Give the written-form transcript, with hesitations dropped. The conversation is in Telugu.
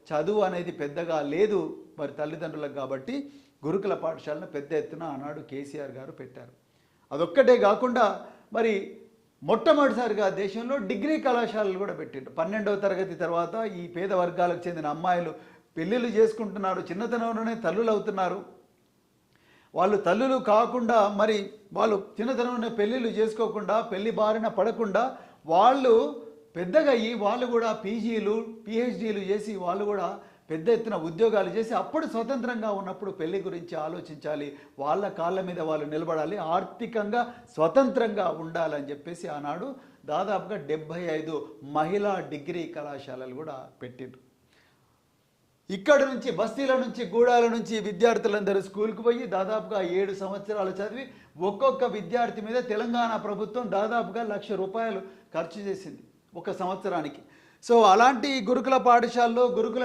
చదువు అనేది పెద్దగా లేదు మరి తల్లిదండ్రులకు, కాబట్టి గురుకుల పాఠశాలను పెద్ద ఎత్తున ఆనాడు కేసీఆర్ గారు పెట్టారు. అదొక్కటే కాకుండా మరి మొట్టమొదటిసారిగా దేశంలో డిగ్రీ కళాశాలలు కూడా పెట్టిండ్రు. 12వ తరగతి తర్వాత ఈ పేద వర్గాలకు చెందిన అమ్మాయిలు పెళ్ళిళ్ళు చేసుకుంటున్నారు, చిన్నతనంలోనే తల్లులు అవుతున్నారు. వాళ్ళు తల్లులు కాకుండా మరి వాళ్ళు చిన్నతనంలోనే పెళ్ళిళ్ళు చేసుకోకుండా, పెళ్లి బారిన పడకుండా వాళ్ళు పెద్దగా అయ్యి వాళ్ళు కూడా పీజీలు పిహెచ్డీలు చేసి వాళ్ళు కూడా పెద్ద ఎత్తున ఉద్యోగాలు చేసి అప్పుడు స్వతంత్రంగా ఉన్నప్పుడు పెళ్లి గురించి ఆలోచించాలి, వాళ్ళ కాళ్ళ మీద వాళ్ళు నిలబడాలి, ఆర్థికంగా స్వతంత్రంగా ఉండాలని చెప్పేసి ఆనాడు దాదాపుగా 75 మహిళా డిగ్రీ కళాశాలలు కూడా పెట్టిండ్రు. ఇక్కడ నుంచి బస్తీల నుంచి గూడాల నుంచి విద్యార్థులందరూ స్కూల్కి పోయి దాదాపుగా 7 సంవత్సరాలు చదివి ఒక్కొక్క విద్యార్థి మీద తెలంగాణ ప్రభుత్వం దాదాపుగా ₹1,00,000 ఖర్చు చేసింది ఒక సంవత్సరానికి. సో అలాంటి గురుకుల పాఠశాలలో గురుకుల